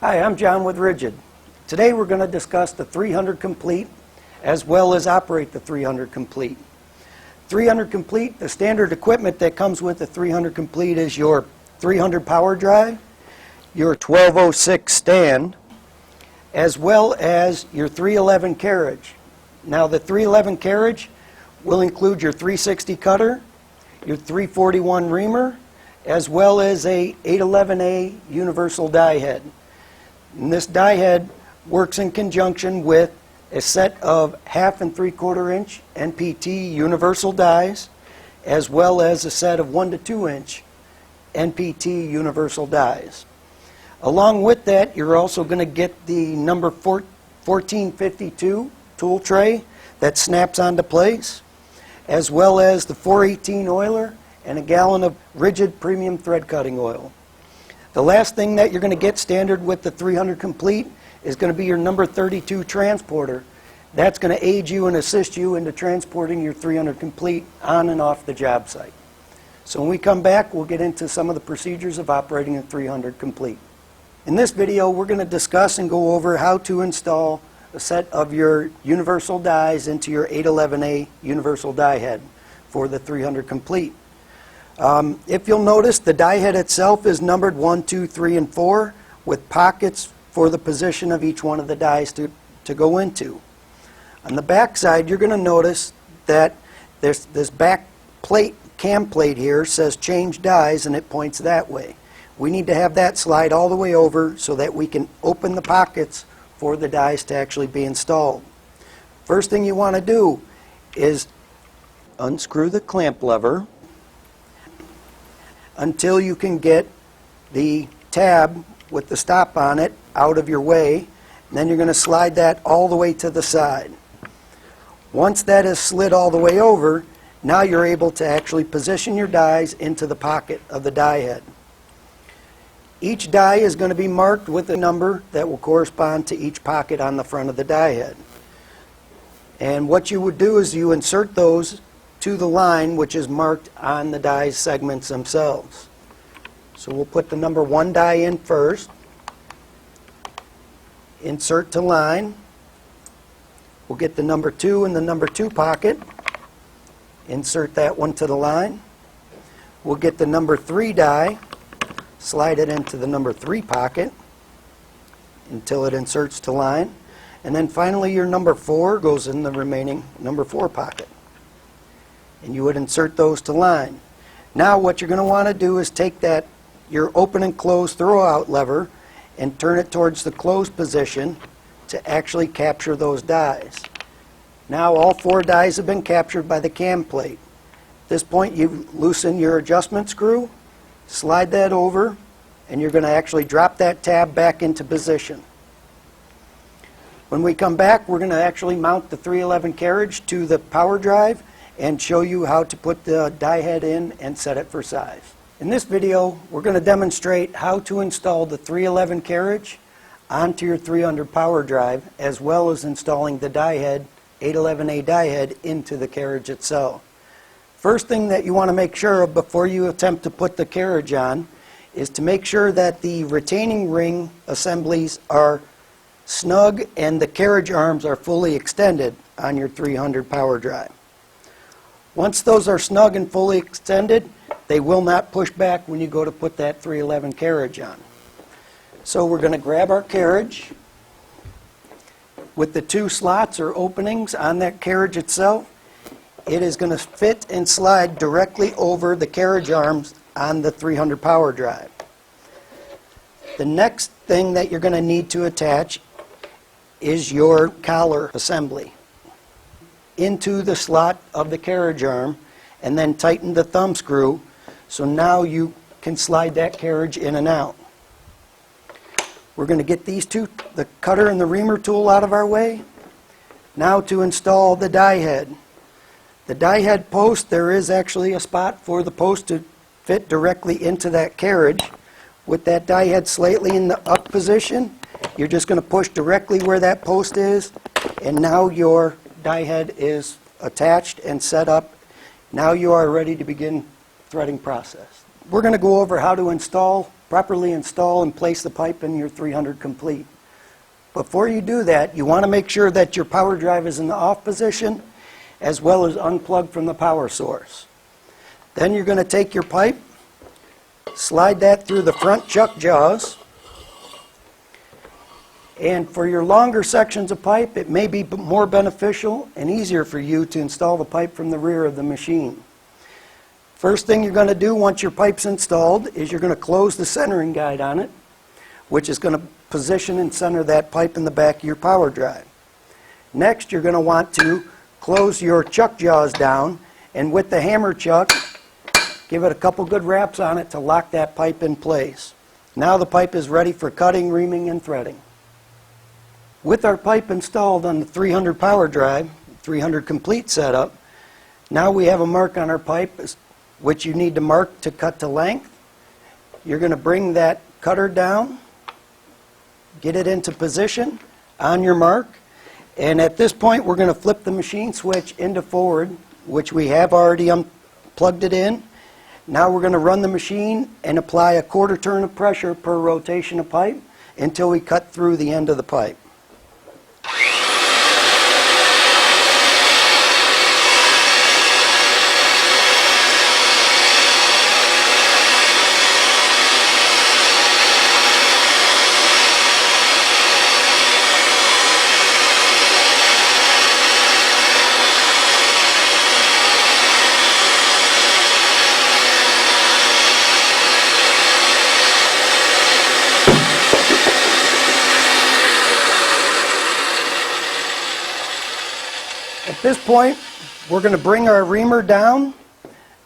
Hi, I'm John with RIDGID. Today we're going to discuss the 300 complete as well as operate the 300 complete. 300 complete, the standard equipment that comes with the 300 complete is your 300 power drive, your 1206 stand, as well as your 311 carriage. Now the 311 carriage will include your 360 cutter, your 341 reamer, as well as a 811A universal die head. And this die head works in conjunction with a set of 1/2 and 3/4 inch NPT universal dies, as well as a set of 1 to 2 inch NPT universal dies. Along with that, you're also going to get the number 1452 tool tray that snaps onto place, as well as the 418 oiler and a gallon of RIDGID premium thread cutting oil. The last thing that you're going to get standard with the 300 complete is going to be your number 32 transporter. That's going to aid you and assist you into transporting your 300 complete on and off the job site. So when we come back, we'll get into some of the procedures of operating a 300 complete. In this video, we're going to discuss and go over how to install a set of your universal dies into your 811A universal die head for the 300 complete. If you'll notice, the die head itself is numbered 1, 2, 3, and 4 with pockets for the position of each one of the dies to go into. On the back side, you're going to notice that there's this back plate, cam plate here, says change dies, and it points that way. We need to have that slide all the way over so that we can open the pockets for the dies to actually be installed. First thing you want to do is unscrew the clamp lever until you can get the tab with the stop on it out of your way. And then you're going to slide that all the way to the side. Once that is slid all the way over, now you're able to actually position your dies into the pocket of the die head. Each die is going to be marked with a number that will correspond to each pocket on the front of the die head. And what you would do is you insert those to the line which is marked on the die segments themselves. So we'll put the number 1 die in first, insert to line. We'll get the number 2 in the number 2 pocket, insert that one to the line. We'll get the number 3 die, slide it into the number 3 pocket until it inserts to line. And then finally your number 4 goes in the remaining number 4 pocket. And you would insert those to line. Now what you're going to want to do is take that, your open and close throwout lever, and turn it towards the closed position to actually capture those dies. Now all 4 dies have been captured by the cam plate. At this point you loosen your adjustment screw, slide that over, and you're going to actually drop that tab back into position. When we come back, we're going to actually mount the 311 carriage to the power drive and show you how to put the die head in and set it for size. In this video, we're going to demonstrate how to install the 311 carriage onto your 300 power drive, as well as installing the die head, 811A die head, into the carriage itself. First thing that you want to make sure of before you attempt to put the carriage on is to make sure that the retaining ring assemblies are snug and the carriage arms are fully extended on your 300 power drive. Once those are snug and fully extended, they will not push back when you go to put that 311 carriage on. So we're going to grab our carriage with the 2 slots or openings on that carriage itself. It is going to fit and slide directly over the carriage arms on the 300 power drive. The next thing that you're going to need to attach is your collar assembly into the slot of the carriage arm, and then tighten the thumb screw so now you can slide that carriage in and out. We're going to get these two, the cutter and the reamer tool, out of our way. Now to install the die head. The die head post, there is actually a spot for the post to fit directly into that carriage. With that die head slightly in the up position, you're just going to push directly where that post is, and now your die head is attached and set up. Now you are ready to begin threading process. we're going to go over how to properly install and place the pipe in your 300 complete. Before you do that, you want to make sure that your power drive is in the off position as well as unplugged from the power source. Then you're going to take your pipe, slide that through the front chuck jaws, and for your longer sections of pipe, it may be more beneficial and easier for you to install the pipe from the rear of the machine. First thing you're going to do once your pipe's installed is you're going to close the centering guide on it, which is going to position and center that pipe in the back of your power drive. Next, you're going to want to close your chuck jaws down, and with the hammer chuck, give it a couple good wraps on it to lock that pipe in place. Now the pipe is ready for cutting, reaming, and threading. With our pipe installed on the 300 power drive, 300 complete setup, now we have a mark on our pipe which you need to mark to cut to length. You're going to bring that cutter down, get it into position on your mark, and at this point we're going to flip the machine switch into forward, which we have already unplugged it in. Now we're going to run the machine and apply a quarter turn of pressure per rotation of pipe until we cut through the end of the pipe. At this point, we're going to bring our reamer down.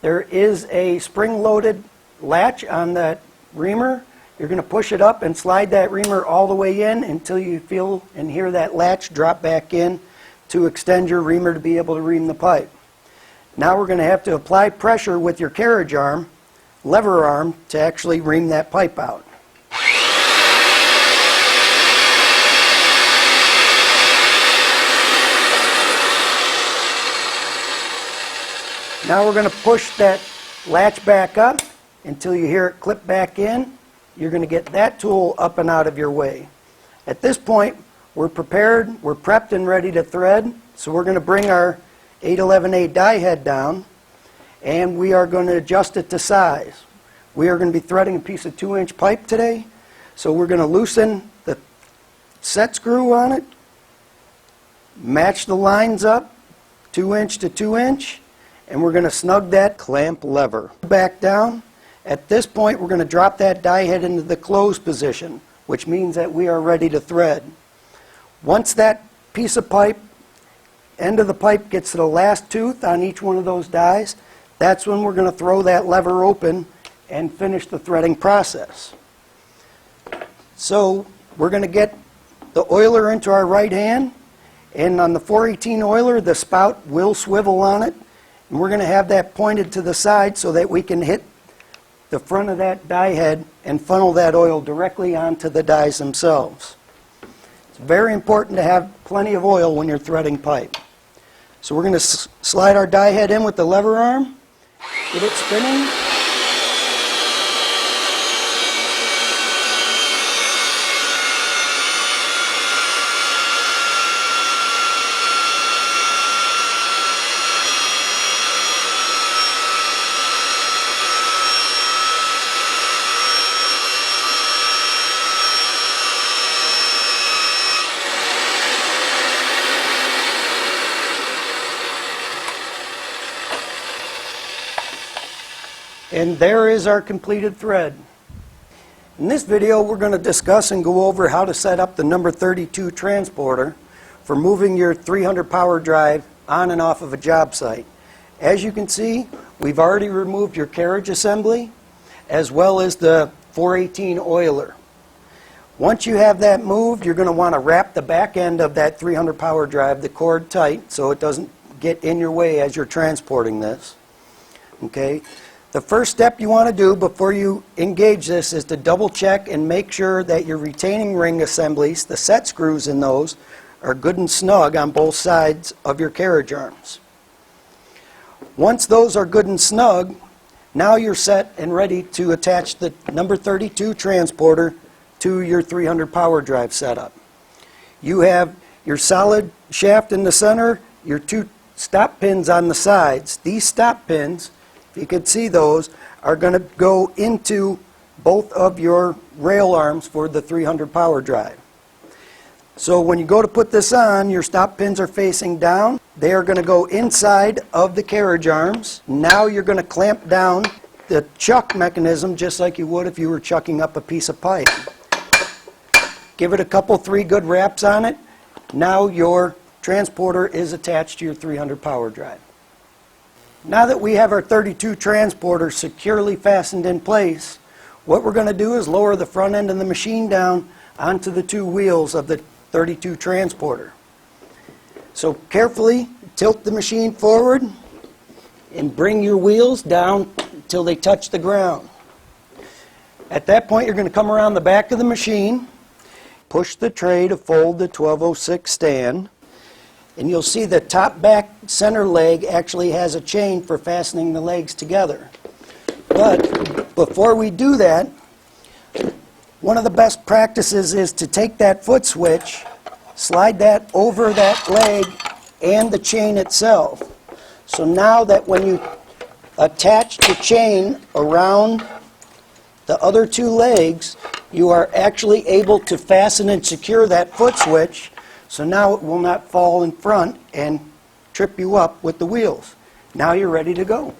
There is a spring-loaded latch on that reamer. You're going to push it up and slide that reamer all the way in until you feel and hear that latch drop back in to extend your reamer to be able to ream the pipe. Now we're going to have to apply pressure with your carriage arm, lever arm, to actually ream that pipe out. Now we're going to push that latch back up until you hear it clip back in. You're going to get that tool up and out of your way. At this point, we're prepared, we're prepped and ready to thread. So we're going to bring our 811A die head down, and we are going to adjust it to size. We are going to be threading a piece of 2-inch pipe today. So we're going to loosen the set screw on it, match the lines up, 2-inch to 2-inch, and we're going to snug that clamp lever back down. At this point, we're going to drop that die head into the closed position, which means that we are ready to thread. Once that piece of pipe, end of the pipe, gets to the last tooth on each one of those dies, that's when we're going to throw that lever open and finish the threading process. So we're going to get the oiler into our right hand, and on the 418 oiler, the spout will swivel on it. And we're going to have that pointed to the side so that we can hit the front of that die head and funnel that oil directly onto the dies themselves. It's very important to have plenty of oil when you're threading pipe. So we're going to slide our die head in with the lever arm, get it spinning. And there is our completed thread. In this video, we're going to discuss and go over how to set up the number 32 transporter for moving your 300 power drive on and off of a job site. As you can see, we've already removed your carriage assembly as well as the 418 oiler. Once you have that moved, you're going to want to wrap the back end of that 300 power drive, the cord, tight so it doesn't get in your way as you're transporting this. Okay. The first step you want to do before you engage this is to double check and make sure that your retaining ring assemblies, the set screws in those, are good and snug on both sides of your carriage arms. Once those are good and snug, Now you're set and ready to attach the number 32 transporter to your 300 power drive setup. You have your solid shaft in the center, your 2 stop pins on the sides. These stop pins, if you can see those, are going to go into both of your rail arms for the 300 power drive. So when you go to put this on, your stop pins are facing down. They are going to go inside of the carriage arms. Now you're going to clamp down the chuck mechanism just like you would if you were chucking up a piece of pipe. Give it a couple, 3 good wraps on it. Now your transporter is attached to your 300 power drive. Now that we have our 32 transporter securely fastened in place, what we're going to do is lower the front end of the machine down onto the 2 wheels of the 32 transporter. So carefully tilt the machine forward and bring your wheels down until they touch the ground. At that point, you're going to come around the back of the machine, push the tray to fold the 1206 stand, and you'll see the top back center leg actually has a chain for fastening the legs together. But before we do that, one of the best practices is to take that foot switch, slide that over that leg and the chain itself. So now that when you attach the chain around the other 2 legs, you are actually able to fasten and secure that foot switch, so now it will not fall in front and trip you up with the wheels. Now you're ready to go.